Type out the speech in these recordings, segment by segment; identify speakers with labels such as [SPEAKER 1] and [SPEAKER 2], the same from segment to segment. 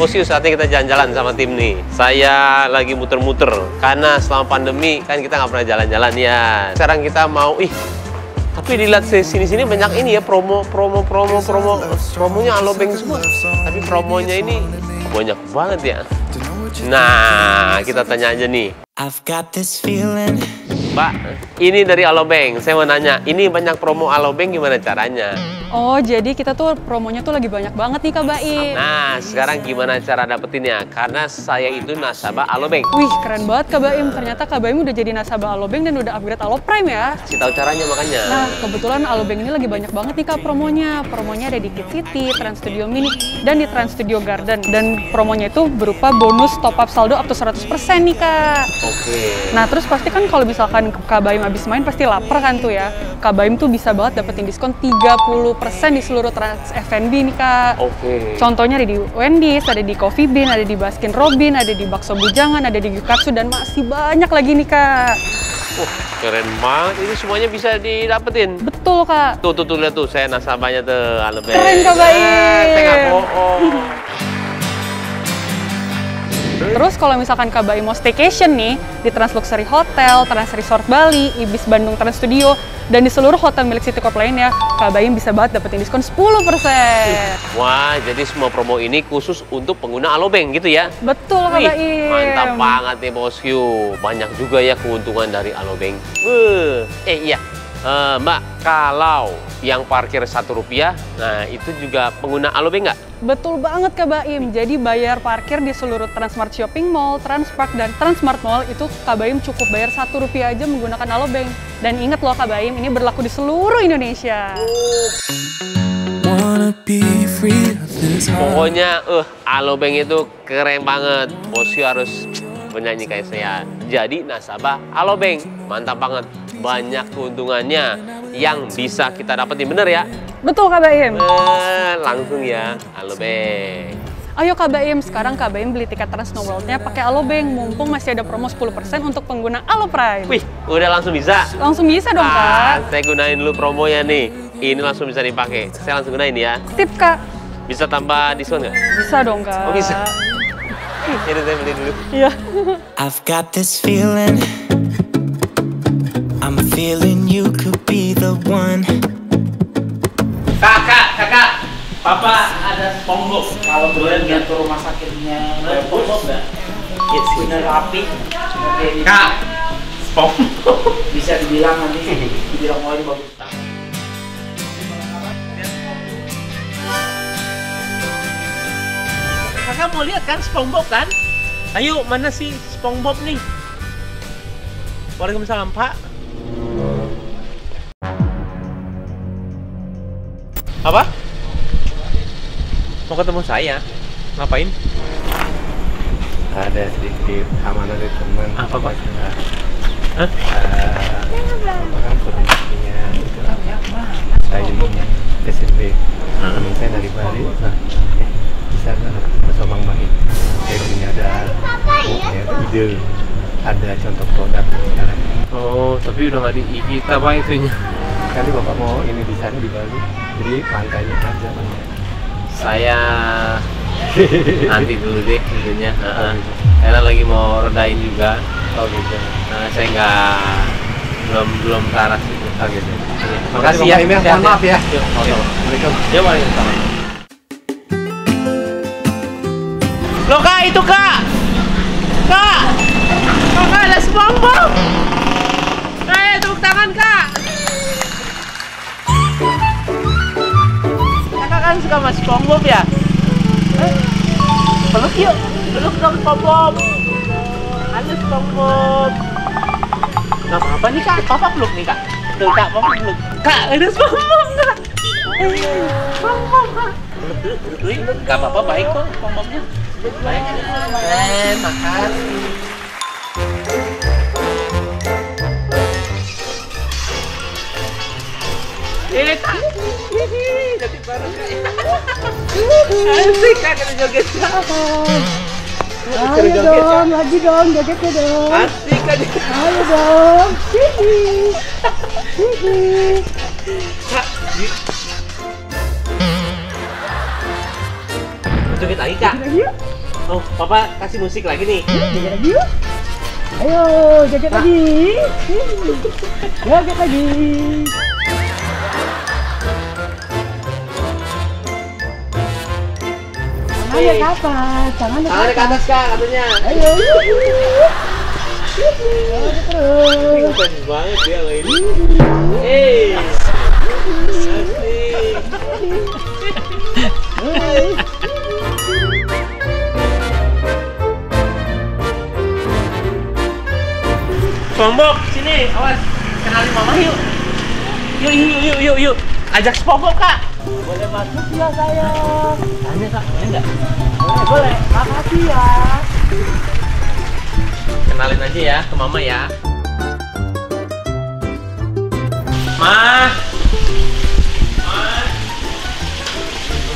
[SPEAKER 1] Bosku, saatnya kita jalan-jalan sama tim nih. Saya lagi muter-muter karena selama pandemi kan kita nggak pernah jalan-jalan ya. Sekarang kita mau, tapi dilihat sini-sini banyak ini ya promonya alobank semua. Tapi promonya ini banyak banget ya. Nah, kita tanya aja nih.
[SPEAKER 2] I've got this feeling.
[SPEAKER 1] Mbak, ini dari Alobank. Saya mau nanya, ini banyak promo Alobank gimana caranya?
[SPEAKER 3] Oh, jadi kita tuh promonya tuh lagi banyak banget nih Kak Baim.
[SPEAKER 1] Nah, sekarang gimana cara dapetinnya? Karena saya itu nasabah Alobank.
[SPEAKER 3] Wih, keren banget Kak Baim. Ternyata Kak Baim udah jadi nasabah Alobank dan udah upgrade Aloprime ya.
[SPEAKER 1] Kasih tahu caranya makanya.
[SPEAKER 3] Nah, kebetulan Alobank ini lagi banyak banget nih Kak promonya. Promonya ada di Kid City, Trans Studio Mini, dan di Trans Studio Garden. Dan promonya itu berupa bonus top up saldo up to 100% nih Kak.
[SPEAKER 1] Oke.
[SPEAKER 3] Nah, terus pasti kan kalau misalkan Kak Baim abis main pasti lapar kan tuh ya. Kak Baim tuh bisa banget dapetin diskon 30% di seluruh Trans F&B nih Kak.
[SPEAKER 1] Oke.
[SPEAKER 3] Contohnya ada di Wendy's, ada di Coffee Bean, ada di Baskin Robin, ada di Bakso Bujangan, ada di Gyukatsu, dan masih banyak lagi nih Kak.
[SPEAKER 1] Keren banget. Ini semuanya bisa didapetin.
[SPEAKER 3] Betul Kak.
[SPEAKER 1] Tuh lihat tuh, saya nasabahnya tuh Alobank.
[SPEAKER 3] Keren Kak Baim.
[SPEAKER 1] Saya nggak bohong.
[SPEAKER 3] Terus kalau misalkan Kak Baim mau staycation nih di Trans Luxury Hotel, Trans Resort Bali, Ibis Bandung Trans Studio, dan di seluruh hotel milik City Corp lainnya, Kak Baim bisa banget dapetin diskon 10%.
[SPEAKER 1] Wah, jadi semua promo ini khusus untuk pengguna Alobank gitu ya?
[SPEAKER 3] Betul Kak Baim.
[SPEAKER 1] Mantap banget nih bosku. Banyak juga ya keuntungan dari Alobank. Iya. Mbak, kalau yang parkir Rp1, nah itu juga pengguna Alobank nggak?
[SPEAKER 3] Betul banget Kak Baim. Jadi bayar parkir di seluruh Transmart Shopping Mall, Transpark, dan Transmart Mall itu Kak Baim cukup bayar Rp1 aja menggunakan Alobank. Dan ingat loh Kak Baim, ini berlaku di seluruh Indonesia.
[SPEAKER 1] Pokoknya Alobank itu keren banget. Bosku harus bernyanyi kayak saya. Jadi nasabah Alobank, mantap banget. Banyak keuntungannya yang bisa kita dapetin, bener ya?
[SPEAKER 3] Betul Kak Baim.
[SPEAKER 1] Langsung ya, Alobank.
[SPEAKER 3] Ayo Kak Baim, sekarang Kak Baim beli tiket Trans Snow World-nya pakai Alobank, mumpung masih ada promo 10% untuk pengguna Aloprime.
[SPEAKER 1] Wih, udah langsung bisa?
[SPEAKER 3] Langsung bisa dong Kak.
[SPEAKER 1] Saya gunain dulu promonya nih. Ini langsung bisa dipakai. Saya langsung gunain ya.
[SPEAKER 3] Sip Kak.
[SPEAKER 1] Bisa tambah diskon nggak?
[SPEAKER 3] Bisa dong Kak.
[SPEAKER 1] Oh bisa. Jadi saya beli dulu.
[SPEAKER 3] Iya.
[SPEAKER 2] I've got this feeling. I'm feeling you could be the one.
[SPEAKER 4] Kakak, Papa ada SpongeBob. Kalau boleh lihat ke rumah sakitnya SpongeBob nggak? Ya bener rapi. Kak, SpongeBob bisa dibilang nanti dibilang lagi bagus. Kakak mau lihat kan SpongeBob kan? Ayo, mana sih SpongeBob nih? Waalaikumsalam Pak. Apa? Mau ketemu saya? Ngapain?
[SPEAKER 5] Ada sedikit amanah dari teman.
[SPEAKER 4] Apa Pak?
[SPEAKER 5] Kan kondisinya gitu. Saya di SMP. Teman saya dari Bali. Bisa nggak Mas Bang Baik? Ini ada ide, ada contoh produk sekarang.
[SPEAKER 1] Oh, tapi udah nggak di kita Pak itunya.
[SPEAKER 5] Kali Bapak mau ini di sana di Bali, jadi pantainya aja.
[SPEAKER 1] Saya nanti dulu deh itunya. Karena lagi mau redain juga.
[SPEAKER 5] Oh gitu.
[SPEAKER 1] Saya belum ke arah situ.
[SPEAKER 5] Oh gitu.
[SPEAKER 1] Makasih ya.
[SPEAKER 5] Mohon maaf ya.
[SPEAKER 1] Assalamualaikum. Ya, waalaikumsalam.
[SPEAKER 4] Loh Kak, itu Kak! Kak! Kakak ada SpongeBob! Tepuk tangan Kak! Kakak kan suka sama SpongeBob ya? Peluk yuk! Peluk dong SpongeBob! Halo SpongeBob! Gak apa-apa nih Kak, Papa peluk nih Kak. Tuh Kak, Papa peluk. Kak, ada SpongeBob Kak! SpongeBob Kak! Gak apa-apa, baik kok SpongeBobnya. Baik. Makasih. Kak. Jadi bareng Kak. Asik Kak, kita joget.
[SPEAKER 3] Ayo dong, lagi dong, jogetnya dong.
[SPEAKER 4] Asik Kak.
[SPEAKER 3] Ayo dong.
[SPEAKER 4] Kak, joget lagi Kak. Oh, papa kasih musik lagi nih.
[SPEAKER 6] Ayo, joget lagi. Joget lagi. Tangannya ke atas, tangannya ke
[SPEAKER 4] Tangannya ke atas kak katanya.
[SPEAKER 6] Ayo, terus.
[SPEAKER 4] Keren banget dia lagi. Hey, asik. SpongeBob, sini, awas. Kenalin mama yuk. Yuk. Ajak SpongeBob kak.
[SPEAKER 6] Boleh masuk ya sayang?
[SPEAKER 4] Tanya kak, boleh nggak?
[SPEAKER 6] Boleh, makasih ya.
[SPEAKER 4] Kenalin aja ya ke mama ya. Ma.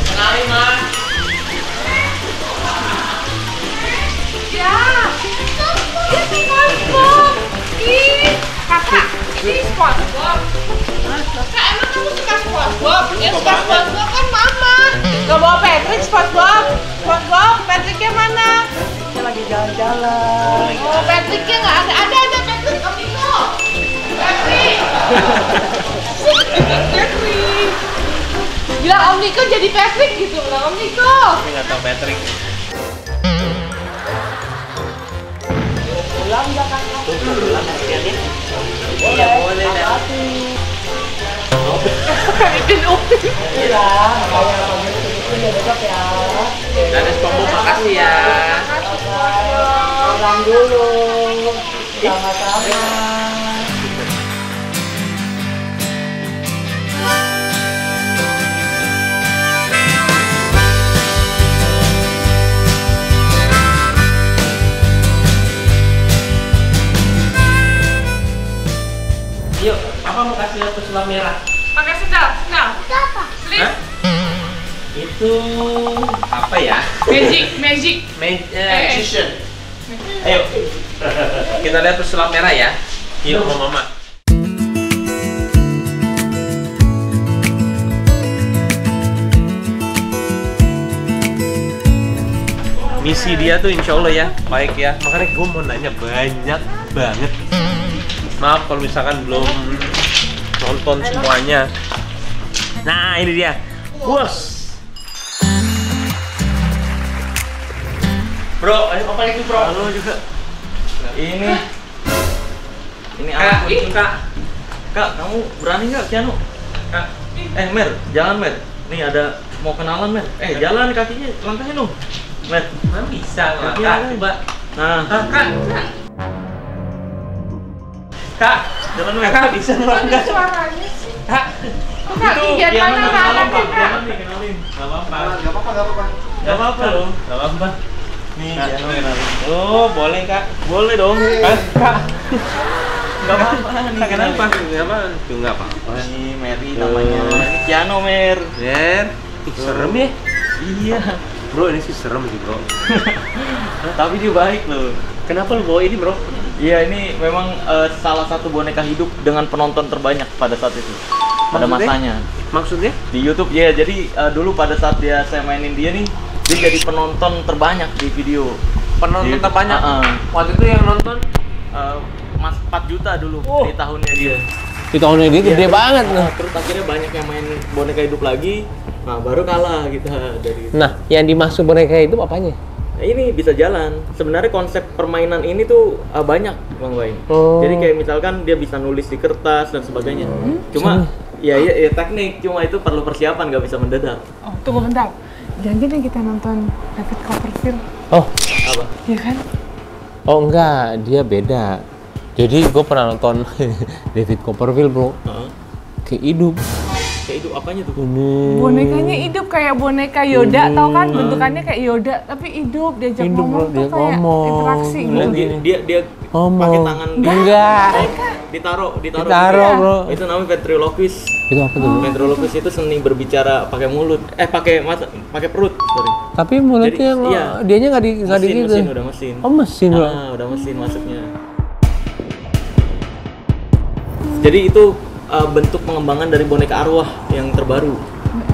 [SPEAKER 4] Kenalin ma.
[SPEAKER 7] Ya, ini SpongeBob. Ih, kakak, ini SpongeBob. Kak, emang kamu suka SpongeBob? Yang suka SpongeBob kan mama. Gak bawa Patrick, SpongeBob. SpongeBob, Patricknya mana?
[SPEAKER 6] Kita lagi jalan-jalan.
[SPEAKER 7] Oh, Patricknya nggak ada. Ada Patrick, Om Niko. Patrick. Patrick. Bilang Om Niko jadi Patrick gitu, bilang Om Niko.
[SPEAKER 4] Tapi nggak tahu Patrick.
[SPEAKER 6] Pulang ya kakak.
[SPEAKER 4] Iya, boleh dah.
[SPEAKER 7] Ipin Upin.
[SPEAKER 6] Iya, makanya panggil itu ya besok ya.
[SPEAKER 4] Dan SpongeBob makasih ya.
[SPEAKER 6] Pulang dulu. Sama-sama.
[SPEAKER 4] Yuk, papa mau kasih lihat pesulap merah.
[SPEAKER 7] Pakai sendal. Please.
[SPEAKER 4] Hah? Itu apa ya?
[SPEAKER 7] Magic.
[SPEAKER 4] Magician. Ayo, kita lihat pesulap merah ya. Yuk, sama mama. Misi dia tuh insya Allah ya, baik ya. Makanya gue mau nanya banyak banget. Maaf kalau misalkan belum nonton semuanya. Nah, ini dia. Bos. Bro, ayo apa itu bro?
[SPEAKER 8] Halo juga. Ini
[SPEAKER 4] Kak,
[SPEAKER 8] anak
[SPEAKER 4] itu kak.
[SPEAKER 8] Kak, kamu berani nggak Kianu?
[SPEAKER 4] Kak,
[SPEAKER 8] Mer, jangan Mer. Nih ada mau kenalan Mer. Jalan kakinya, langkahnya dong. Mer,
[SPEAKER 4] mana bisa lah.
[SPEAKER 8] Kaki
[SPEAKER 4] Kak,
[SPEAKER 8] ada.
[SPEAKER 4] coba.
[SPEAKER 8] nah.
[SPEAKER 4] Kak. Kak,
[SPEAKER 8] Jalan Mer.
[SPEAKER 4] Kak bisa ngelangkah.
[SPEAKER 7] Suaranya sih.
[SPEAKER 4] Kak,
[SPEAKER 7] Kak, tinggian mana nggak ada
[SPEAKER 8] Kak.
[SPEAKER 7] Kak?
[SPEAKER 8] Jangan nih kenalin.
[SPEAKER 4] nggak apa-apa.
[SPEAKER 8] Gak apa-apa loh.
[SPEAKER 4] Nggak apa-apa. Nih,
[SPEAKER 8] Kak,
[SPEAKER 4] jangan
[SPEAKER 8] kenalin.
[SPEAKER 4] Oh, boleh kak.
[SPEAKER 8] Boleh dong.
[SPEAKER 4] Kak.
[SPEAKER 8] Gak apa-apa nih.
[SPEAKER 4] Kak, kenapa? Kenapa? Tuh nggak apa-apa.
[SPEAKER 8] Ini Mary namanya. Ini Kiano Mer.
[SPEAKER 4] Mer, serem ya?
[SPEAKER 8] Iya.
[SPEAKER 4] Bro, ini sih serem sih bro.
[SPEAKER 8] Tapi dia baik loh.
[SPEAKER 4] Kenapa lu bawa ini bro?
[SPEAKER 8] Iya, ini memang salah satu boneka hidup dengan penonton terbanyak pada saat itu. Pada
[SPEAKER 4] Maksudnya?
[SPEAKER 8] masanya.
[SPEAKER 4] Maksudnya?
[SPEAKER 8] Di YouTube ya. Jadi dulu pada saat saya mainin dia nih, dia jadi penonton terbanyak di video.
[SPEAKER 4] Penonton
[SPEAKER 8] Di-
[SPEAKER 4] terbanyak?
[SPEAKER 8] Heeh.
[SPEAKER 4] Waktu itu yang nonton?
[SPEAKER 8] Mas 4 juta dulu di tahunnya dia.
[SPEAKER 1] Di tahun ini gede banget.
[SPEAKER 8] Terus akhirnya banyak yang main boneka hidup lagi. Nah, baru kalah kita dari itu.
[SPEAKER 1] Nah, yang dimaksud boneka itu apanya?
[SPEAKER 8] Nah, ini bisa jalan. Sebenarnya konsep permainan ini tuh banyak, Bang Wain.
[SPEAKER 1] Oh.
[SPEAKER 8] Jadi kayak misalkan dia bisa nulis di kertas dan sebagainya. Cuma ya teknik, cuma itu perlu persiapan, nggak bisa mendadak.
[SPEAKER 7] Oh, tunggu bentar. Jangan kita nonton David Copperfield,
[SPEAKER 1] Oh,
[SPEAKER 8] Apa?
[SPEAKER 7] ya kan?
[SPEAKER 1] oh enggak, dia beda. Jadi gue pernah nonton David Copperfield bro,
[SPEAKER 8] Heeh.
[SPEAKER 1] kayak hidup.
[SPEAKER 8] Kayak itu apanya tuh?
[SPEAKER 1] Ini.
[SPEAKER 7] Bonekanya hidup kayak boneka Yoda, tau kan? Bentukannya kayak Yoda, tapi hidup, diajak
[SPEAKER 1] Hidup,
[SPEAKER 7] ngomong
[SPEAKER 1] bro,
[SPEAKER 7] tuh
[SPEAKER 1] dia
[SPEAKER 7] kayak
[SPEAKER 1] ngomong.
[SPEAKER 7] interaksi gitu.
[SPEAKER 8] Nah, dia
[SPEAKER 1] Ngomong.
[SPEAKER 8] pakai tangan
[SPEAKER 1] Enggak.
[SPEAKER 8] ditaruh
[SPEAKER 1] Ditaruh,
[SPEAKER 8] gitu.
[SPEAKER 1] bro.
[SPEAKER 8] Itu namanya ventriloquis.
[SPEAKER 1] Itu apa tuh?
[SPEAKER 8] Ventriloquis itu seni berbicara pakai mulut. Pakai perut, sorry.
[SPEAKER 1] Tapi mulutnya
[SPEAKER 8] Jadi, iya.
[SPEAKER 1] dianya nggak di gitu.
[SPEAKER 8] Mesin udah mesin.
[SPEAKER 1] Oh mesin bro.
[SPEAKER 8] Udah mesin masuknya. Jadi itu bentuk pengembangan dari boneka arwah yang terbaru.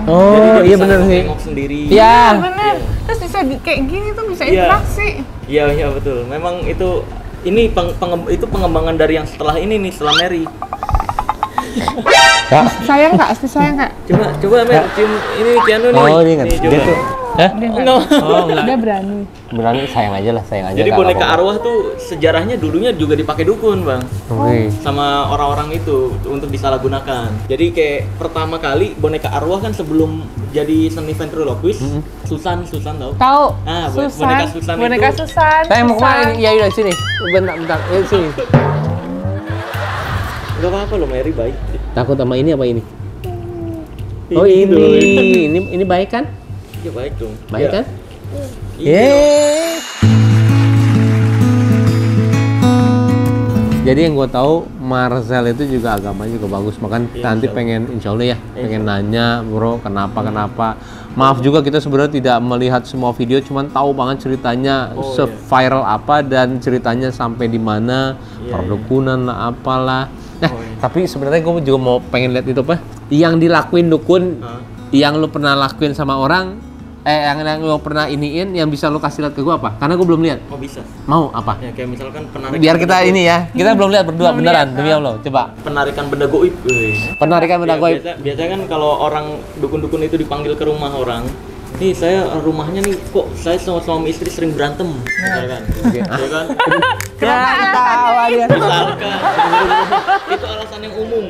[SPEAKER 1] Oh,
[SPEAKER 8] Jadi dia
[SPEAKER 1] iya
[SPEAKER 8] bisa
[SPEAKER 1] bener sih.
[SPEAKER 8] nengok sendiri.
[SPEAKER 1] Iya.
[SPEAKER 7] Bener. Terus bisa kayak gini tuh bisa
[SPEAKER 8] Iya.
[SPEAKER 7] interaksi.
[SPEAKER 8] Iya betul. Memang itu itu pengembangan dari yang setelah ini nih, setelah Mary.
[SPEAKER 1] Kak.
[SPEAKER 7] Sayang nggak? Sayang nggak?
[SPEAKER 8] Coba Mer, cium ini Keanu nih.
[SPEAKER 1] Oh, ini kan.
[SPEAKER 8] Nih,
[SPEAKER 1] Dia
[SPEAKER 8] coba.
[SPEAKER 1] tuh. Hah?
[SPEAKER 8] Enggak.
[SPEAKER 1] Oh, enggak.
[SPEAKER 7] Dia berani.
[SPEAKER 1] Berani sayang aja lah, sayang aja.
[SPEAKER 8] Jadi
[SPEAKER 1] Kak,
[SPEAKER 8] boneka
[SPEAKER 1] nggak apa-apa.
[SPEAKER 8] arwah tuh sejarahnya dulunya juga dipakai dukun, Bang.
[SPEAKER 1] Oke.
[SPEAKER 8] Sama orang-orang itu untuk disalahgunakan. Jadi kayak pertama kali boneka arwah kan sebelum jadi seni ventriloquist, Susan tahu?
[SPEAKER 7] Tahu?
[SPEAKER 8] Ah,
[SPEAKER 7] Susan.
[SPEAKER 8] boneka Susan
[SPEAKER 7] Boneka
[SPEAKER 8] itu.
[SPEAKER 7] Susan.
[SPEAKER 1] Saya mau kemana
[SPEAKER 7] Susan.
[SPEAKER 1] ini? Ya udah sini. Bentar. Sini.
[SPEAKER 8] Enggak apa-apa loh, Mary baik.
[SPEAKER 1] Takut sama ini apa ini? Oh
[SPEAKER 8] Ini
[SPEAKER 1] ini.
[SPEAKER 8] dong.
[SPEAKER 1] Ini baik kan?
[SPEAKER 8] Ya baik dong.
[SPEAKER 1] Baik
[SPEAKER 8] Ya.
[SPEAKER 1] kan?
[SPEAKER 8] Iya.
[SPEAKER 1] Yeay. Jadi yang gue tahu Marcel itu juga agamanya juga bagus, makan
[SPEAKER 8] Iya,
[SPEAKER 1] nanti
[SPEAKER 8] insya Allah.
[SPEAKER 1] pengen insya Allah ya,
[SPEAKER 8] Insya
[SPEAKER 1] pengen nanya bro kenapa. Maaf juga kita sebenarnya tidak melihat semua video, cuman tahu banget ceritanya
[SPEAKER 8] Oh,
[SPEAKER 1] se-viral apa dan ceritanya sampai di mana,
[SPEAKER 8] Iya,
[SPEAKER 1] perdukunan lah apalah. Nah,
[SPEAKER 8] Oh, iya.
[SPEAKER 1] tapi sebenarnya gue juga mau pengen lihat itu apa? Yang dilakuin dukun,
[SPEAKER 8] Hah?
[SPEAKER 1] yang lu pernah lakuin sama orang, yang lu pernah iniin, yang bisa lu kasih lihat ke gue apa? Karena gue belum lihat.
[SPEAKER 8] Oh bisa.
[SPEAKER 1] Mau apa?
[SPEAKER 8] Ya kayak misalkan penarikan
[SPEAKER 1] Biar kita
[SPEAKER 8] benda
[SPEAKER 1] ini ya, kita belum lihat berdua beneran demi Allah. Coba
[SPEAKER 8] penarikan benda goib.
[SPEAKER 1] penarikan benda goib.
[SPEAKER 8] Biasanya kan kalau orang dukun-dukun itu dipanggil ke rumah orang, nih saya rumahnya nih kok saya sama suami istri sering berantem, misalkan. Ya kan?
[SPEAKER 1] Ketawa dia.
[SPEAKER 8] Misalkan itu alasan yang umum.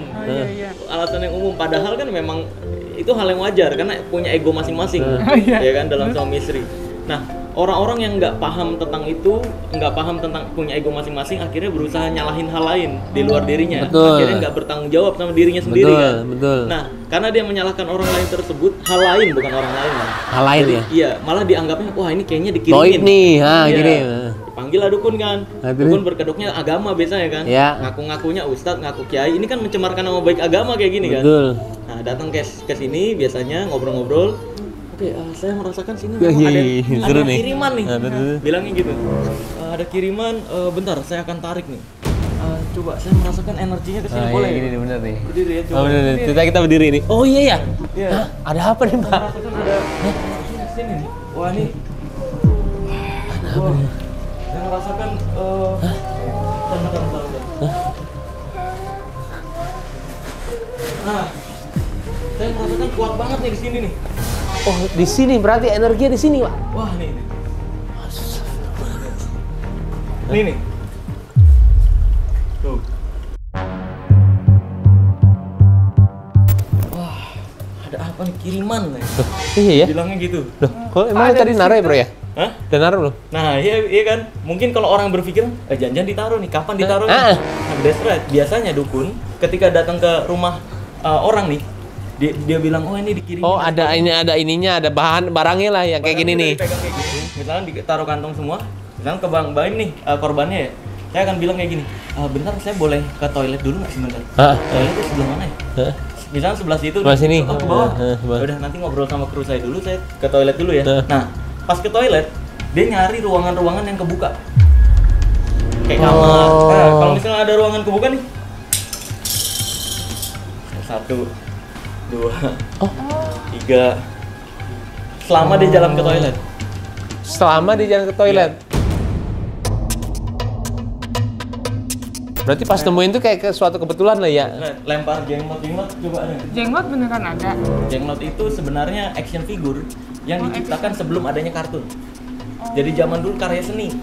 [SPEAKER 8] Alasan yang umum padahal kan memang itu hal yang wajar karena punya ego masing-masing. Ya kan dalam suami istri. Nah, orang-orang yang nggak paham tentang itu, nggak paham tentang punya ego masing-masing, akhirnya berusaha nyalahin hal lain di luar dirinya.
[SPEAKER 1] Betul.
[SPEAKER 8] Akhirnya nggak bertanggung jawab sama dirinya sendiri
[SPEAKER 1] Betul,
[SPEAKER 8] kan.
[SPEAKER 1] betul.
[SPEAKER 8] Nah, karena dia menyalahkan orang lain tersebut, hal lain bukan orang lain lah.
[SPEAKER 1] Hal lain ya.
[SPEAKER 8] Iya, malah dianggapnya wah ini kayaknya
[SPEAKER 1] Goib
[SPEAKER 8] dikirimin.
[SPEAKER 1] nih,
[SPEAKER 8] Iya.
[SPEAKER 1] gini.
[SPEAKER 8] Panggil lah dukun kan.
[SPEAKER 1] Nah, terus?
[SPEAKER 8] Dukun berkedoknya agama biasanya kan.
[SPEAKER 1] Iya.
[SPEAKER 8] Ngaku-ngakunya ustadz, ngaku kiai. Ini kan mencemarkan nama baik agama kayak gini kan.
[SPEAKER 1] Betul.
[SPEAKER 8] Nah, datang ke sini biasanya ngobrol-ngobrol. Oke, saya merasakan sini
[SPEAKER 1] Iya,
[SPEAKER 8] memang
[SPEAKER 1] seru
[SPEAKER 8] ada
[SPEAKER 1] nih.
[SPEAKER 8] kiriman nih.
[SPEAKER 1] Nah, betul.
[SPEAKER 8] Bilangnya gitu. Ada kiriman, bentar saya akan tarik nih. Coba saya merasakan energinya ke sini boleh.
[SPEAKER 1] Gini nih bener nih.
[SPEAKER 8] Berdiri ya, coba.
[SPEAKER 1] Oh bener nih. Kita berdiri nih. Oh iya ya.
[SPEAKER 8] Iya.
[SPEAKER 1] Hah, ada apa nih Pak?
[SPEAKER 8] Merasakan ada sini nih. Wah, ini. Wah, saya merasakan bentar. Nah, saya merasakan kuat banget nih di sini nih.
[SPEAKER 1] Oh di sini berarti energinya di sini Pak.
[SPEAKER 8] Wah, nih. Nih. Tuh. Wah, ada apa nih kiriman nih?
[SPEAKER 1] Iya ya.
[SPEAKER 8] Bilangnya gitu.
[SPEAKER 1] Loh, kok emang tadi naruh ya bro ya?
[SPEAKER 8] Hah?
[SPEAKER 1] Udah naruh loh.
[SPEAKER 8] Nah, iya kan. Mungkin kalau orang berpikir, jangan ditaruh nih, kapan ditaruhnya?
[SPEAKER 1] Ah.
[SPEAKER 8] Nah, that's right. Biasanya dukun ketika datang ke rumah orang nih, dia bilang, "Oh, ini dikirim."
[SPEAKER 1] Oh ada ininya, ada bahan barangnya lah yang kayak gini nih.
[SPEAKER 8] Pegang kayak gini. Misalnya ditaruh kantong semua. Misalnya ke Bang Baim nih korbannya ya. Saya akan bilang kayak gini, bentar saya boleh ke toilet dulu nggak sebentar? Toiletnya sebelah mana ya? Misalnya sebelah situ.
[SPEAKER 1] Sebelah sini.
[SPEAKER 8] Oh, ke bawah.
[SPEAKER 1] Bawah.
[SPEAKER 8] Udah nanti ngobrol sama kru saya dulu, saya ke toilet dulu ya. Nah, pas ke toilet, dia nyari ruangan-ruangan yang kebuka. Kayak kamar. Nah, kalau misalnya ada ruangan kebuka nih. 1, 2, 3. Selama dia jalan ke toilet.
[SPEAKER 1] Selama di jalan ke toilet. Berarti pas nemuin tuh kayak ke suatu kebetulan lah ya.
[SPEAKER 8] Lempar jenglot coba ada.
[SPEAKER 7] Jenglot beneran ada.
[SPEAKER 8] Jenglot itu sebenarnya action figure yang diciptakan sebelum adanya kartun. Jadi zaman dulu karya seni.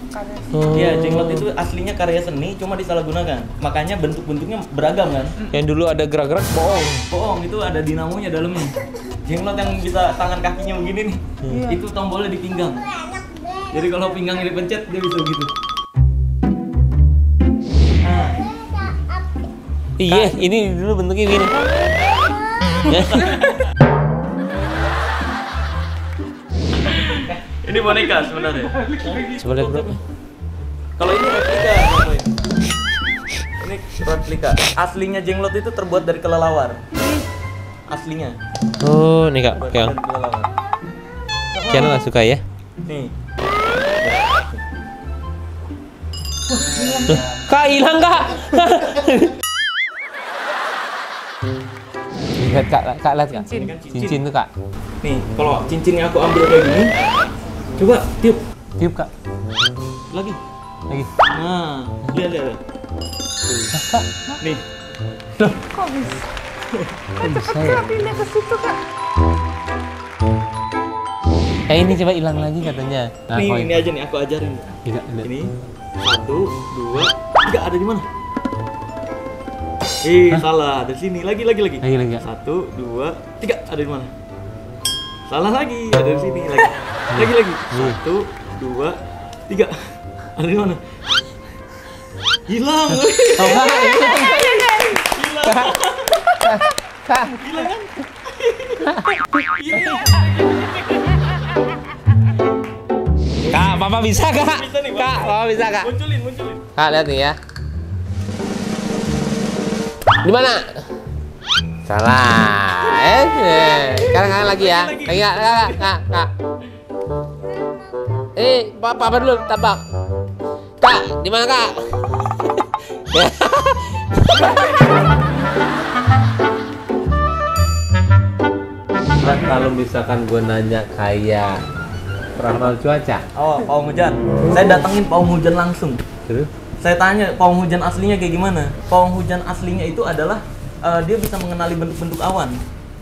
[SPEAKER 8] Iya, jenglot itu aslinya karya seni, cuma disalahgunakan. Makanya bentuk-bentuknya beragam kan.
[SPEAKER 1] Yang dulu ada gerak-gerak bohong.
[SPEAKER 8] Bohong, itu ada dinamonya dalamnya. Jenglot yang bisa tangan kakinya begini nih, itu tombolnya di pinggang. Jadi kalau pinggangnya dipencet, dia bisa gitu.
[SPEAKER 1] Iya, ini dulu bentuknya gini.
[SPEAKER 8] Ini boneka sebenarnya.
[SPEAKER 1] Coba lihat bro.
[SPEAKER 8] Kalau ini replika, ini replika. Aslinya jenglot itu terbuat dari kelelawar. Aslinya.
[SPEAKER 1] Oh, nih kak.
[SPEAKER 8] Terbuat
[SPEAKER 1] Kayak
[SPEAKER 8] dari kelelawar.
[SPEAKER 1] Kiana nggak suka ya?
[SPEAKER 8] Nih.
[SPEAKER 1] Kak hilang kak. Lihat kak, lihat kak.
[SPEAKER 3] Cincin.
[SPEAKER 1] Cincin tuh kak.
[SPEAKER 8] Nih, kalau cincinnya aku ambil kayak gini, coba tiup
[SPEAKER 1] Tiup kak.
[SPEAKER 8] lagi.
[SPEAKER 1] Lagi.
[SPEAKER 8] Nah, lihat. Nih,
[SPEAKER 3] Kok bisa? Cepet kak, pindah ke situ kak.
[SPEAKER 1] Ini coba hilang lagi katanya. Nah,
[SPEAKER 8] nih
[SPEAKER 1] koin.
[SPEAKER 8] ini aja nih aku ajarin.
[SPEAKER 1] Tidak, tidak.
[SPEAKER 8] Ini 1, 2, 3 ada di mana? Salah. Dari sini. Lagi.
[SPEAKER 1] Lagi, Kak.
[SPEAKER 8] 1, 2, 3 ada di mana? Salah lagi. Ada di sini. Lagi. 1, 2, 3 ada di mana? Hilang.
[SPEAKER 1] Kak, papa bisa kak?
[SPEAKER 8] Bisa nih,
[SPEAKER 1] Kak, papa bisa kak?
[SPEAKER 8] Munculin.
[SPEAKER 1] Kak, lihat nih ya. Di mana? Salah. Sekarang lagi ya. Lagi kak. Papa dulu tabak. Kak, di mana kak? Kalau misalkan gue nanya kayak peramal cuaca,
[SPEAKER 8] Oh, pawang hujan. Saya datengin pawang hujan langsung.
[SPEAKER 1] terus
[SPEAKER 8] Saya tanya pawang hujan aslinya kayak gimana? Pawang hujan aslinya itu adalah dia bisa mengenali bentuk-bentuk awan.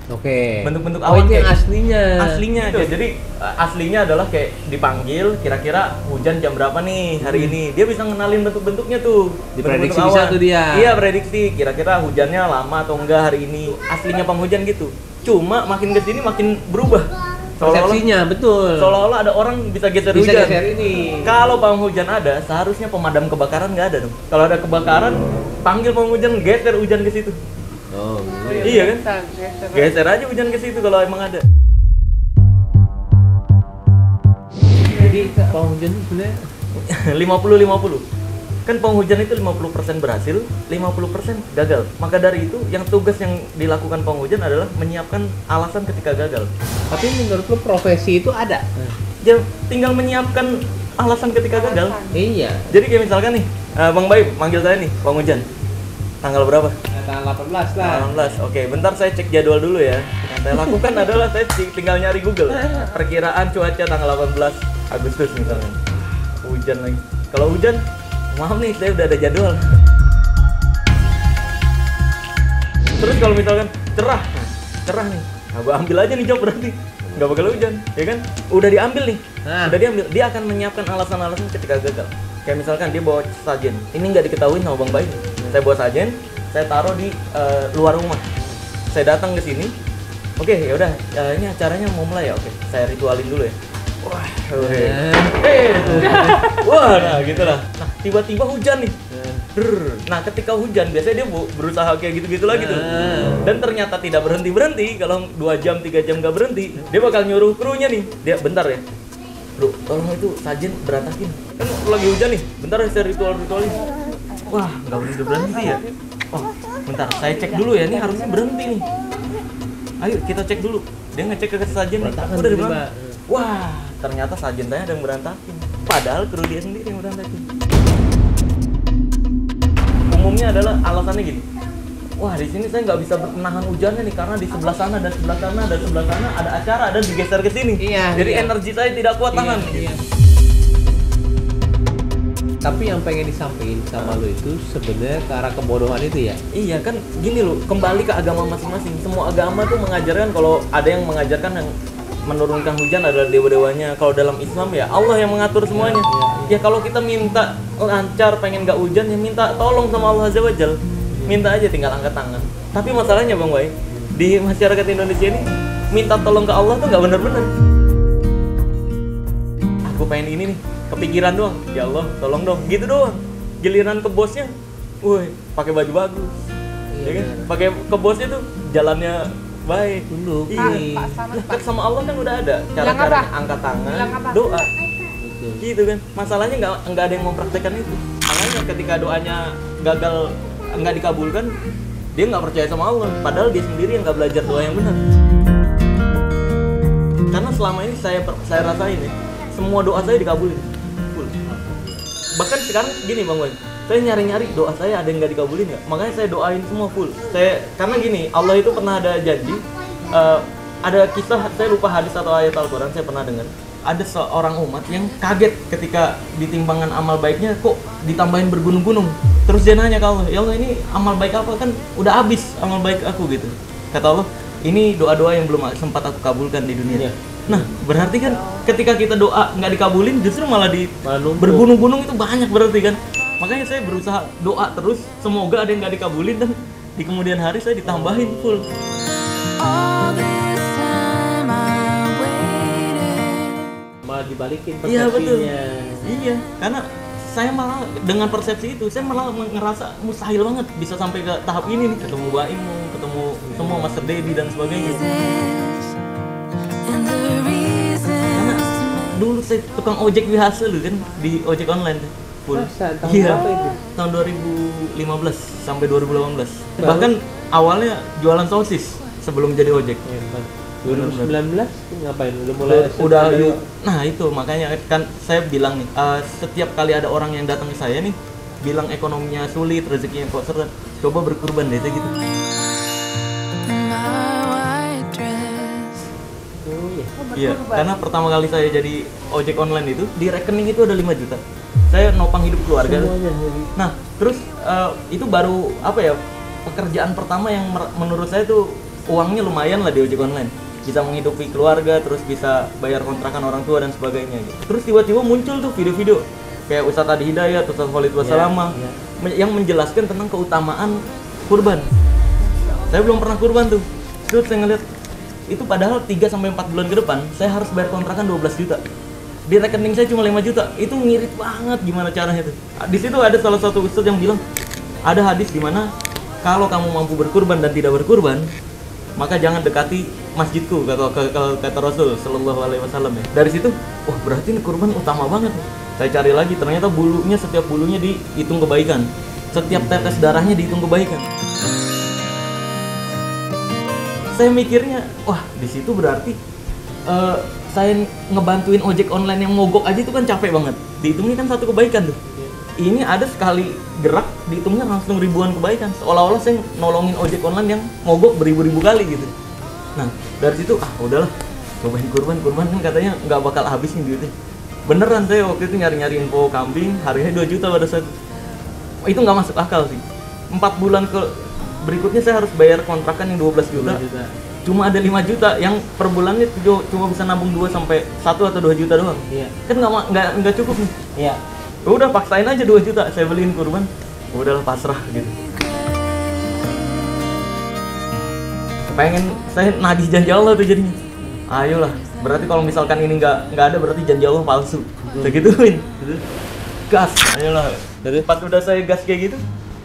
[SPEAKER 1] oke.
[SPEAKER 8] Bentuk-bentuk
[SPEAKER 1] Oh,
[SPEAKER 8] awan
[SPEAKER 1] itu yang
[SPEAKER 8] kayak-
[SPEAKER 1] aslinya.
[SPEAKER 8] Aslinya aja. Jadi aslinya adalah kayak dipanggil kira-kira hujan jam berapa nih hari ini. Dia bisa ngenalin bentuk-bentuknya tuh.
[SPEAKER 1] Diprediksi
[SPEAKER 8] Bentuk-bentuk
[SPEAKER 1] bisa
[SPEAKER 8] awan.
[SPEAKER 1] tuh dia.
[SPEAKER 8] Iya, prediksi kira-kira hujannya lama atau enggak hari ini. Aslinya pawang hujan gitu. Cuma makin kesini makin berubah.
[SPEAKER 1] Persepsinya betul.
[SPEAKER 8] Seolah-olah ada orang bisa geser
[SPEAKER 1] Bisa
[SPEAKER 8] hujan.
[SPEAKER 1] geser ini.
[SPEAKER 8] Kalau pawang hujan ada, seharusnya pemadam kebakaran nggak ada dong. Kalau ada kebakaran, panggil pawang hujan, geser hujan ke situ.
[SPEAKER 1] Oh,
[SPEAKER 8] Iya kan? Geser aja hujan ke situ kalau emang ada.
[SPEAKER 1] jadi pawang hujan itu sebenarnya
[SPEAKER 8] 50-50. Kan pawang hujan itu 50% berhasil, 50% gagal. Maka dari itu, yang tugas yang dilakukan pawang hujan adalah menyiapkan alasan ketika gagal.
[SPEAKER 1] tapi menurut lo profesi itu ada?
[SPEAKER 8] Dia tinggal menyiapkan alasan ketika gagal.
[SPEAKER 1] Iya.
[SPEAKER 8] Jadi kayak misalkan nih, Bang Baim manggil saya nih, pawang hujan. Tanggal berapa?
[SPEAKER 1] Tanggal 18 lah.
[SPEAKER 8] 18. Oke, bentar saya cek jadwal dulu ya. Yang saya lakukan adalah saya tinggal nyari Google. Perkiraan cuaca tanggal 18 Agustus misalnya. Hujan lagi. Kalau hujan, maaf nih, saya udah ada jadwal. Terus kalau misalkan cerah, cerah nih. Nah, gua ambil aja nih job berarti. Nggak bakal hujan, ya kan? Udah diambil nih. Udah diambil. Dia akan menyiapkan alasan-alasan ketika gagal. Kayak misalkan dia bawa sajen. Ini nggak diketahui sama Bang Baim. Saya bawa sajen, saya taruh di luar rumah. Saya datang ke sini. Oke, ya udah. Ini acaranya mau mulai ya. Oke, saya ritualin dulu ya. Wah, wah, nah gitulah. Nah, tiba-tiba hujan nih. Nah, ketika hujan biasanya dia berusaha kayak gitu-gitu lagi tuh. Dan ternyata tidak berhenti-berhenti. Kalau 2 jam, 3 jam gak berhenti, dia bakal nyuruh krunya nih. Dia bentar ya. Bro, tolong itu sajen berantakin. Kan lagi hujan nih. Bentar ya saya ritualin. Wah, nggak berhenti ya. Oh, bentar, saya cek dulu ya. Ini harusnya berhenti nih. Ayo kita cek dulu. Dia ngecek ke sajen nih. Udah dia bilang, wah, ternyata sajen saya ada yang berantakin. Padahal kru dia sendiri yang berantakin. Umumnya adalah alasannya gini. Wah, di sini saya nggak bisa menahan hujannya nih karena di sebelah sana dan sebelah sana dan sebelah sana ada acara dan digeser ke sini.
[SPEAKER 1] Iya,
[SPEAKER 8] Jadi
[SPEAKER 1] iya.
[SPEAKER 8] energi saya tidak kuat tahan.
[SPEAKER 1] Iya. Tapi yang pengen disampaikan sama lo itu sebenarnya ke arah kebodohan itu ya.
[SPEAKER 8] Iya kan, gini loh, kembali ke agama masing-masing. Semua agama tuh mengajarkan, kalau ada yang mengajarkan yang menurunkan hujan adalah dewa-dewanya. Kalau dalam Islam ya Allah yang mengatur semuanya. Ya kalau kita minta lancar, pengen gak hujan, ya minta tolong sama Allah Azza wa Jal. Minta aja, tinggal angkat tangan. Tapi masalahnya Bang Wai, di masyarakat Indonesia ini minta tolong ke Allah tuh nggak bener-bener. Aku pengen ini nih, kepikiran doang. Ya Allah, tolong dong, gitu doang. Giliran ke bosnya, woi, pakai baju bagus. Ya kan? Pakai ke bosnya tuh jalannya baik.
[SPEAKER 1] Tunduk.
[SPEAKER 8] Iya. Lah, sama Allah kan udah ada cara-cara angkat tangan, doa. Gitu kan. Masalahnya nggak ada yang mempraktekkan itu. Makanya ketika doanya gagal, nggak dikabulkan, dia nggak percaya sama Allah. Padahal dia sendiri yang nggak belajar doa yang benar. Karena selama ini saya rasain ya, semua doa saya dikabulin. Full. Bahkan sekarang gini Bang Wan, saya nyari-nyari doa saya ada yang nggak dikabulin nggak, makanya saya doain semua full. Karena gini, Allah itu pernah ada janji, ada kisah, saya lupa hadis atau ayat Al-Quran, saya pernah dengar ada seorang umat yang kaget ketika ditimbangan amal baiknya kok ditambahin bergunung-gunung. Terus dia nanya ke Allah, ya Allah ini amal baik apa, kan udah habis amal baik aku gitu. Kata Allah, ini doa-doa yang belum sempat aku kabulkan di dunia. Nah, berarti kan ketika kita doa nggak dikabulin, justru malah bergunung-gunung itu banyak berarti kan. Makanya saya berusaha doa terus, semoga ada yang nggak dikabulin dan di kemudian hari saya ditambahin full.
[SPEAKER 4] Malah dibalikin
[SPEAKER 8] Iya betul.
[SPEAKER 4] persepsinya.
[SPEAKER 8] Iya, karena saya malah dengan persepsi itu, saya malah ngerasa mustahil banget bisa sampai ke tahap ini nih. Ketemu Mbak Imu, ketemu semua Master Dedi dan sebagainya. Karena dulu saya tukang ojek biasa loh kan, di ojek online full.
[SPEAKER 4] Masa? Tahun
[SPEAKER 8] Iya,
[SPEAKER 4] berapa itu?
[SPEAKER 8] tahun 2015 sampai 2018. Bahkan awalnya jualan sosis sebelum jadi ojek.
[SPEAKER 4] 2019 ngapain? Udah mulai
[SPEAKER 8] Udah nah itu makanya kan saya bilang nih, setiap kali ada orang yang datang ke saya nih bilang ekonominya sulit, rezekinya kok seret, coba berkurban deh gitu. Iya, karena pertama kali saya jadi ojek online itu di rekening itu ada 5 juta. Saya nopang hidup keluarga. Nah, terus itu baru apa ya? Pekerjaan pertama yang menurut saya tuh uangnya lumayan lah di ojek online. Bisa menghidupi keluarga, terus bisa bayar kontrakan orang tua dan sebagainya gitu. Terus tiba-tiba muncul tuh video-video kayak Ustadz Adi Hidayat, Ustadz Khalid Wasalama yang menjelaskan tentang keutamaan kurban. Saya belum pernah kurban tuh. Terus saya ngeliat itu padahal 3-4 bulan ke depan saya harus bayar kontrakan 12 juta. Di rekening saya cuma 5 juta. Itu ngirit banget gimana caranya tuh. Di situ ada salah satu ustadz yang bilang ada hadis di mana kalau kamu mampu berkurban dan tidak berkurban, maka jangan dekati masjidku, kata Rasul Shallallahu Alaihi Wasallam ya. Dari situ, wah berarti ini kurban utama banget. Saya cari lagi, ternyata bulunya, setiap bulunya dihitung kebaikan, setiap tetes darahnya dihitung kebaikan. Saya mikirnya, wah di situ berarti saya ngebantuin ojek online yang mogok aja itu kan capek banget. Dihitungnya kan satu kebaikan tuh. Ini ada sekali gerak dihitungnya langsung ribuan kebaikan. Seolah-olah saya nolongin ojek online yang mogok beribu-ribu kali gitu. Nah dari situ udahlah cobain kurban kan katanya nggak bakal habis nih duitnya. Beneran saya waktu itu nyari-nyari info kambing harganya 2 juta pada saat itu nggak masuk akal sih. 4 bulan berikutnya saya harus bayar kontrakan yang 12 juta. Cuma ada 5 juta yang per bulannya cuma bisa nabung 2 sampai 1 atau 2 juta doang. Iya. Kan nggak cukup nih. Iya. Udah paksain aja 2 juta saya beliin kurban. Udahlah pasrah gitu. Pengen saya nagih janji Allah tuh jadinya. Ayolah, berarti kalau misalkan ini nggak ada berarti janji Allah palsu. Segituin. Gas, ayolah. Pas udah saya gas kayak gitu,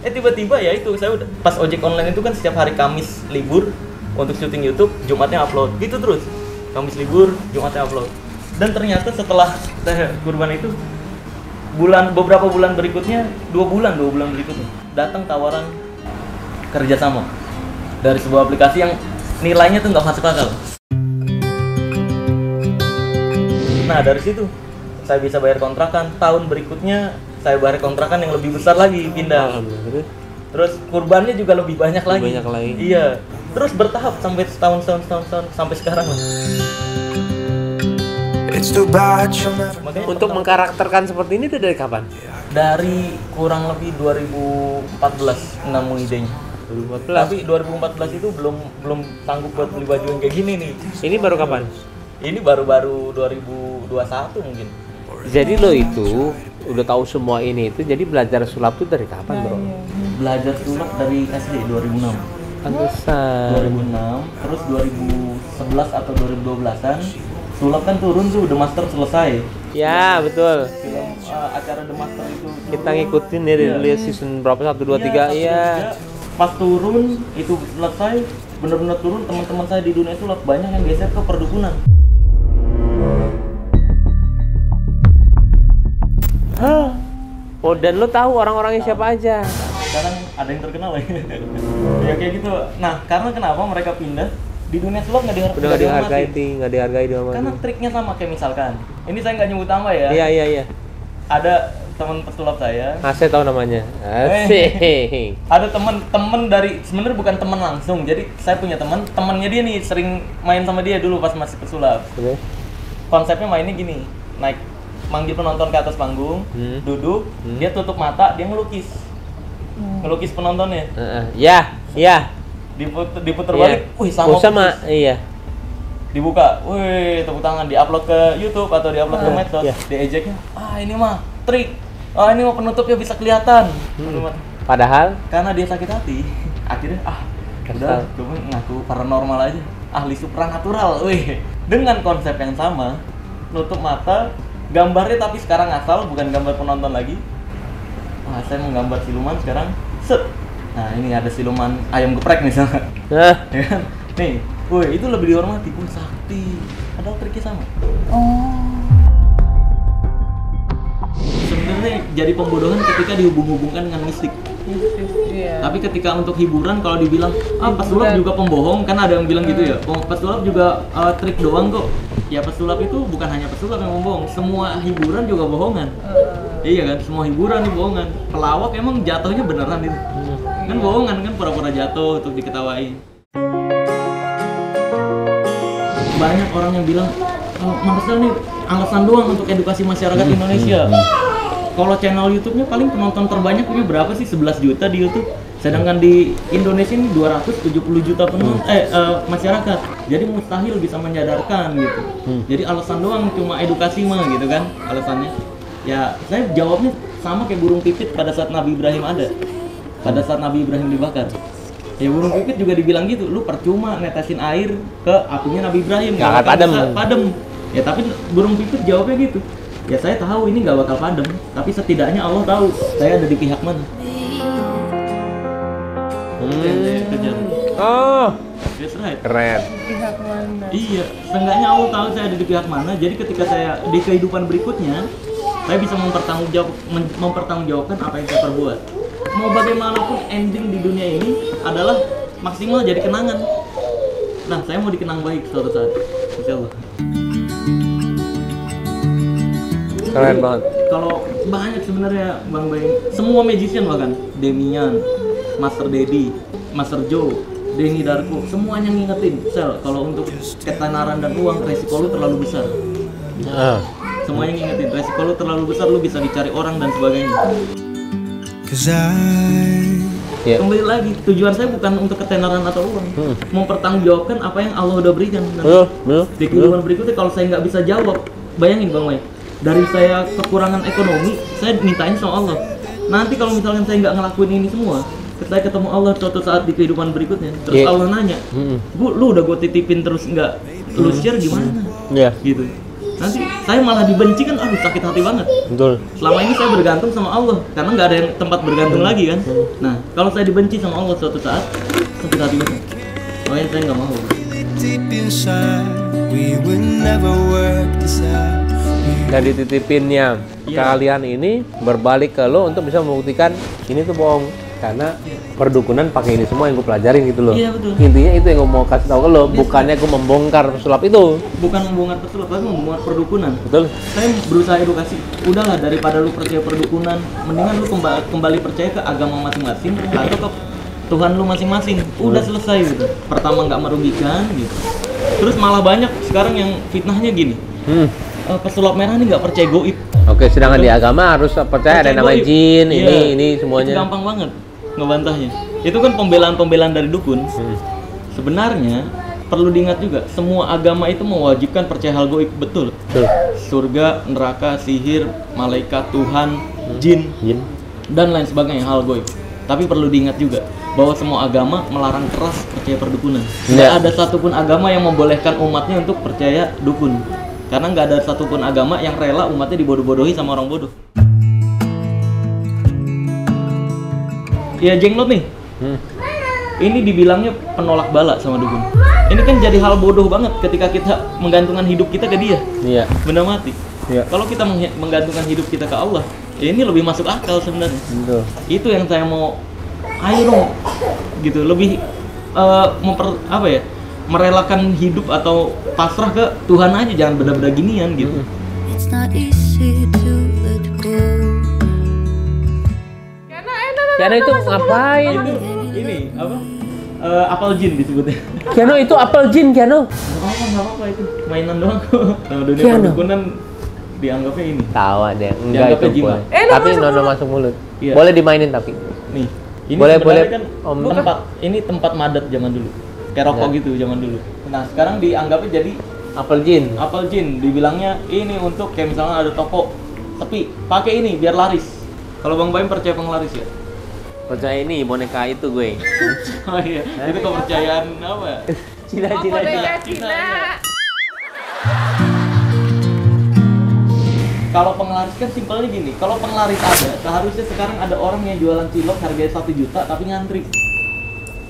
[SPEAKER 8] tiba-tiba ya itu saya udah pas ojek online itu kan setiap hari Kamis libur untuk syuting YouTube, Jumatnya upload. Gitu terus. Kamis libur, Jumatnya upload. Dan ternyata setelah saya kurban itu beberapa bulan berikutnya, 2 bulan berikutnya datang tawaran kerjasama dari sebuah aplikasi yang nilainya tuh nggak masuk akal. Nah dari situ saya bisa bayar kontrakan. Tahun berikutnya saya bayar kontrakan yang lebih besar lagi, pindah. Terus kurbannya juga lebih banyak lagi. Iya. Terus bertahap sampai setahun sampai sekarang lah.
[SPEAKER 4] Makanya untuk mengkarakterkan seperti ini itu dari kapan?
[SPEAKER 8] Dari kurang lebih 2014 nemu idenya. 2014. Tapi 2014 itu belum sanggup buat beli baju yang kayak gini nih.
[SPEAKER 4] Ini baru kapan?
[SPEAKER 8] Ini baru 2021 mungkin.
[SPEAKER 4] Jadi lo itu udah tahu semua ini itu, jadi belajar sulap tuh dari kapan, Bro?
[SPEAKER 8] Belajar sulap dari SD 2006.
[SPEAKER 4] Pantesan.
[SPEAKER 8] 2006, terus 2011 atau 2012-an sulap kan turun tuh, The Master selesai.
[SPEAKER 4] Ya, betul.
[SPEAKER 8] Film acara The Master itu
[SPEAKER 4] Kita ngikutin ya dari season berapa? 1, 2, 3, iya.
[SPEAKER 8] Pas turun itu selesai, benar-benar turun, teman-teman saya di dunia sulap banyak yang geser ke perdukunan.
[SPEAKER 4] Oh, dan lo tahu orang-orangnya siapa aja?
[SPEAKER 8] Sekarang ada yang terkenal ya. Ya kayak gitu. Nah, karena kenapa mereka pindah? Di dunia sulap nggak dihargai di mana. Karena triknya sama kayak misalkan. Ini saya nggak nyebut nama ya.
[SPEAKER 4] Iya.
[SPEAKER 8] Ada teman pesulap saya.
[SPEAKER 1] Saya tahu namanya. Asik.
[SPEAKER 8] Ada temen dari sebenarnya bukan teman langsung. Jadi saya punya temannya dia nih sering main sama dia dulu pas masih pesulap.
[SPEAKER 1] Oke.
[SPEAKER 8] Konsepnya mainnya gini, manggil penonton ke atas panggung, duduk, dia tutup mata, dia ngelukis penontonnya.
[SPEAKER 1] Ya.
[SPEAKER 8] Diputer balik, wih sama.
[SPEAKER 1] Iya.
[SPEAKER 8] Dibuka, wih tepuk tangan, diupload ke YouTube atau diupload ke medsos, diejeknya, ini mah trik, ini mah penutupnya bisa kelihatan.
[SPEAKER 1] Padahal
[SPEAKER 8] karena dia sakit hati, akhirnya udah coba ngaku paranormal aja, ahli supranatural, wih dengan konsep yang sama, nutup mata, gambarnya tapi sekarang asal bukan gambar penonton lagi. Saya mau gambar siluman sekarang, set. Nah ini ada siluman ayam geprek misalnya, ya kan? Nih, woi itu lebih dihormati, sakti. Padahal triknya sama. Sebenarnya jadi pembodohan ketika dihubung-hubungkan dengan mistik. Tapi ketika untuk hiburan kalau dibilang pesulap juga pembohong, kan ada yang bilang gitu ya. Pesulap juga trik doang kok. Ya pesulap itu bukan hanya pesulap yang membohong, semua hiburan juga bohongan. Iya kan, semua hiburan nih bohongan. Pelawak emang jatuhnya beneran itu. Kan bohongan kan, pura-pura jatuh untuk diketawain. Banyak orang yang bilang Marcel nih alasan doang untuk edukasi masyarakat Indonesia. Kalau channel YouTube-nya paling penonton terbanyak punya berapa sih? 11 juta di YouTube. Sedangkan di Indonesia ini 270 juta masyarakat. Jadi mustahil bisa menyadarkan gitu. Jadi alasan doang cuma edukasi mah gitu kan alasannya. Ya saya jawabnya sama kayak burung pipit pada saat Nabi Ibrahim ada. Pada saat Nabi Ibrahim dibakar. Ya burung pipit juga dibilang gitu, lu percuma netesin air ke apinya Nabi Ibrahim, gak bakal padam. Ya tapi burung pipit jawabnya gitu. Ya saya tahu ini gak bakal padam, tapi setidaknya Allah tahu saya ada di pihak mana. That's right.
[SPEAKER 1] Keren.
[SPEAKER 3] Pihak mana?
[SPEAKER 8] Iya, seenggaknya Allah tahu saya ada di pihak mana. Jadi ketika saya di kehidupan berikutnya, saya bisa mempertanggungjawabkan apa yang saya perbuat. Mau bagaimanapun ending di dunia ini adalah maksimal jadi kenangan. Nah, saya mau dikenang baik suatu saat, insyaallah.
[SPEAKER 1] Keren banget.
[SPEAKER 8] Kalau banyak sebenarnya Bang Bay, semua magician bahkan Demian, Master Dedi, Master Joe, Denny Darko, semuanya ngingetin, Sel, kalau untuk ketenaran dan uang resiko lu terlalu besar. Semuanya ngingetin, resiko lu terlalu besar, lu bisa dicari orang dan sebagainya. Kembali lagi, tujuan saya bukan untuk ketenaran atau uang, mempertanggungjawabkan apa yang Allah udah berikan. Di kehidupan berikutnya kalau saya nggak bisa jawab, bayangin Bang Mai, dari saya kekurangan ekonomi, saya mintain sama Allah. Nanti kalau misalkan saya nggak ngelakuin ini semua, saya ketemu Allah suatu saat di kehidupan berikutnya, terus Allah nanya, lu udah gue titipin terus nggak lu share gimana? Gitu. Nanti saya malah dibenci kan, sakit hati banget.
[SPEAKER 1] Betul.
[SPEAKER 8] Selama ini saya bergantung sama Allah, karena nggak ada yang tempat bergantung lagi kan. Nah, kalau saya dibenci sama Allah suatu saat, sakit hati banget. Makanya saya nggak mau.
[SPEAKER 1] Dan dititipinnya kalian ini berbalik ke lo untuk bisa membuktikan ini tuh bohong. Karena perdukunan pakai ini semua yang gue pelajarin gitu loh.
[SPEAKER 8] Iya betul.
[SPEAKER 1] Intinya itu yang gue mau kasih tahu ke lo, bukannya gue membongkar pesulap itu.
[SPEAKER 8] Bukan membongkar pesulap, tapi membongkar perdukunan.
[SPEAKER 1] Betul.
[SPEAKER 8] Saya berusaha edukasi. Udahlah, daripada lu percaya perdukunan, mendingan lu kembali percaya ke agama masing-masing atau ke Tuhan lu masing-masing. Udah selesai gitu. Pertama nggak merugikan gitu. Terus malah banyak sekarang yang fitnahnya gini. Pesulap merah nih nggak percaya goib.
[SPEAKER 1] Oke, sedangkan di agama harus percaya ada namanya jin, ini semuanya.
[SPEAKER 8] Itu gampang banget ngebantahnya. Itu kan pembelaan-pembelaan dari dukun. Sebenarnya perlu diingat juga, semua agama itu mewajibkan percaya hal goib, betul. Surga, neraka, sihir, malaikat, Tuhan, jin, dan lain sebagainya hal goib. Tapi perlu diingat juga bahwa semua agama melarang keras percaya perdukunan. Nggak ada satupun agama yang membolehkan umatnya untuk percaya dukun. Karena nggak ada satupun agama yang rela umatnya dibodoh-bodohi sama orang bodoh. Ya jenglot nih, ini dibilangnya penolak bala sama dukun. Ini kan jadi hal bodoh banget ketika kita menggantungkan hidup kita ke dia. Iya. Benda mati. Iya. Kalau kita menggantungkan hidup kita ke Allah, ya ini lebih masuk akal sebenarnya. Betul. Itu yang saya mau, ayo dong, gitu. Lebih merelakan hidup atau pasrah ke Tuhan aja, jangan benda-benda ginian gitu.
[SPEAKER 9] It's not easy to let go
[SPEAKER 1] Kiano itu ngapain?
[SPEAKER 8] Ini apa? Apel jin disebutnya.
[SPEAKER 1] Kiano itu apel jin, Kiano.
[SPEAKER 8] Nggak apa-apa itu. Mainan doang kok. Nah, dunia
[SPEAKER 1] Kiano.
[SPEAKER 8] perdukunan dianggapnya ini.
[SPEAKER 1] Tawa deh, enggak
[SPEAKER 8] Dianggapnya
[SPEAKER 1] itu
[SPEAKER 8] jimat.
[SPEAKER 1] boleh. Tapi nono masuk mulut.
[SPEAKER 8] Iya.
[SPEAKER 1] Boleh dimainin tapi.
[SPEAKER 8] Nih. Ini
[SPEAKER 1] Boleh,
[SPEAKER 8] sebenarnya
[SPEAKER 1] boleh,
[SPEAKER 8] kan
[SPEAKER 1] Om.
[SPEAKER 8] tempat madat zaman dulu. Kayak rokok
[SPEAKER 1] Ya.
[SPEAKER 8] gitu zaman dulu. Nah, sekarang dianggapnya jadi
[SPEAKER 1] Apel jin.
[SPEAKER 8] apel jin. Dibilangnya ini untuk kayak misalnya ada toko sepi, pakai ini biar laris. Kalau Bang Baim percaya penglaris ya?
[SPEAKER 1] Percaya ini boneka itu gue.
[SPEAKER 8] Oh iya, itu kepercayaan apa?
[SPEAKER 1] Cina.
[SPEAKER 8] Kalau penglaris kan simpelnya gini, kalau penglaris ada, seharusnya sekarang ada orang yang jualan cilok harganya 1 juta tapi ngantri.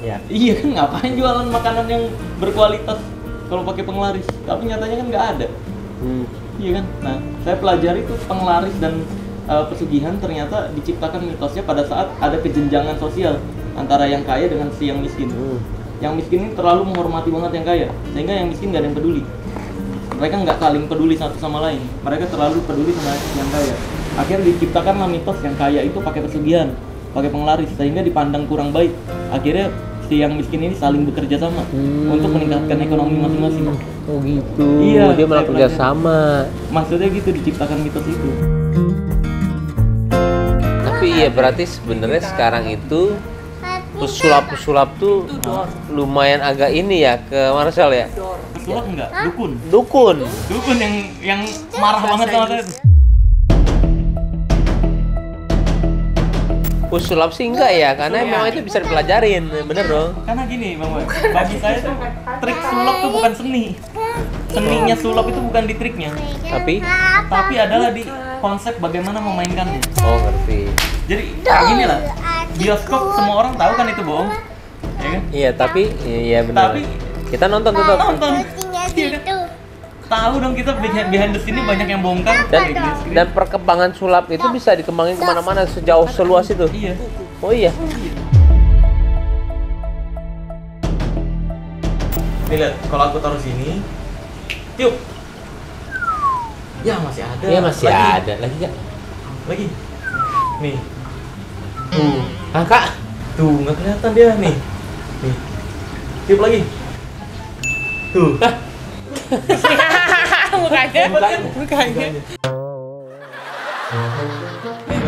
[SPEAKER 1] Ya.
[SPEAKER 8] Iya kan, ngapain jualan makanan yang berkualitas kalau pakai penglaris? Tapi nyatanya kan nggak ada. Iya kan? Nah, saya pelajari tuh penglaris dan pesugihan ternyata diciptakan mitosnya pada saat ada kejenjangan sosial antara yang kaya dengan si yang miskin. Yang miskin ini terlalu menghormati banget yang kaya, sehingga yang miskin nggak ada yang peduli. Mereka nggak saling peduli satu sama lain. Mereka terlalu peduli sama yang kaya. Akhirnya diciptakanlah mitos yang kaya itu pakai pesugihan, pakai penglaris, sehingga dipandang kurang baik. Akhirnya si yang miskin ini saling bekerja sama untuk meningkatkan ekonomi masing-masing.
[SPEAKER 1] Oh gitu.
[SPEAKER 8] Iya,
[SPEAKER 1] Dia malah
[SPEAKER 8] saya
[SPEAKER 1] kerja
[SPEAKER 8] pelajari.
[SPEAKER 1] sama.
[SPEAKER 8] Maksudnya gitu, diciptakan mitos itu.
[SPEAKER 1] Tapi iya berarti sebenarnya sekarang itu pesulap-pesulap tuh lumayan agak ini ya ke Marcel ya.
[SPEAKER 8] Pesulap enggak? Dukun.
[SPEAKER 1] Dukun.
[SPEAKER 8] Dukun yang marah banget sama saya tuh.
[SPEAKER 1] Pesulap sih enggak ya, karena memang itu bisa dipelajarin, bener dong.
[SPEAKER 8] Karena gini Bang Boy, bagi saya tuh trik sulap tuh bukan seni. Seninya sulap itu bukan di triknya, tapi adalah di konsep bagaimana memainkannya.
[SPEAKER 1] Oh ngerti.
[SPEAKER 8] Jadi gini lah, bioskop semua orang tahu kan itu bohong, ya kan?
[SPEAKER 1] Iya tapi iya benar.
[SPEAKER 8] Tapi
[SPEAKER 1] kita nonton tetap.
[SPEAKER 8] nonton, iya kan? Tahu dong kita behind the scene ini banyak yang bongkar.
[SPEAKER 1] Dan perkembangan sulap itu bisa dikembangin kemana-mana sejauh seluas itu.
[SPEAKER 8] Iya.
[SPEAKER 1] Oh iya.
[SPEAKER 8] Nih lihat, kalau aku taruh sini, tiup. Ya masih ada.
[SPEAKER 1] Iya masih
[SPEAKER 8] Lagi.
[SPEAKER 1] ada. Lagi nggak?
[SPEAKER 8] Lagi. Nih.
[SPEAKER 1] Ah kak.
[SPEAKER 8] Tuh, nggak kelihatan dia nih. Nih. Tiup lagi. Tuh.
[SPEAKER 7] Mukanya.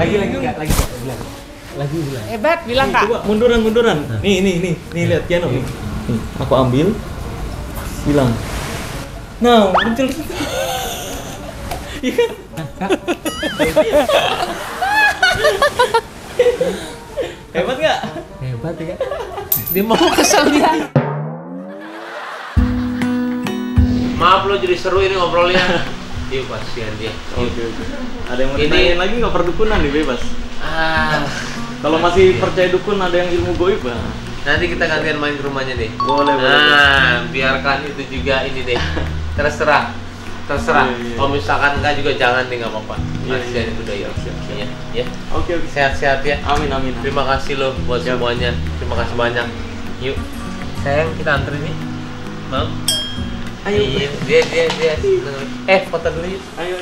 [SPEAKER 8] Lagi enggak, lagi.
[SPEAKER 7] Hebat bilang Kak.
[SPEAKER 8] Coba munduran. Nih lihat Kiano nih. Nih, aku ambil. Bilang. Nah, muncul. Iya kan? Hebat nggak?
[SPEAKER 1] Hebat ya. Dia mau kesel dia. Maaf lo jadi seru ini ngobrolnya. Iya kasihan dia.
[SPEAKER 8] Oke. Ada yang mau
[SPEAKER 1] Ini-
[SPEAKER 8] ditanyain lagi nggak perdukunan nih bebas. Kalau masih percaya dukun ada yang ilmu goib bah.
[SPEAKER 1] Nanti kita gantian main ke rumahnya deh.
[SPEAKER 8] Boleh.
[SPEAKER 1] Biarkan itu juga ini deh. Terserah.
[SPEAKER 8] Iya.
[SPEAKER 1] Kalau misalkan enggak juga jangan deh, nggak apa-apa.
[SPEAKER 8] Iya,
[SPEAKER 1] Kasihan itu udah ya.
[SPEAKER 8] Siap.
[SPEAKER 1] Ya.
[SPEAKER 8] Oke.
[SPEAKER 1] Sehat-sehat ya.
[SPEAKER 8] Amin.
[SPEAKER 1] Terima kasih loh buat
[SPEAKER 8] Siap.
[SPEAKER 1] semuanya. Terima kasih banyak. Yuk. Sayang, kita antri nih. Mau?
[SPEAKER 8] Ayo.
[SPEAKER 1] Iya, dia. Foto dulu yuk.
[SPEAKER 8] Ayo.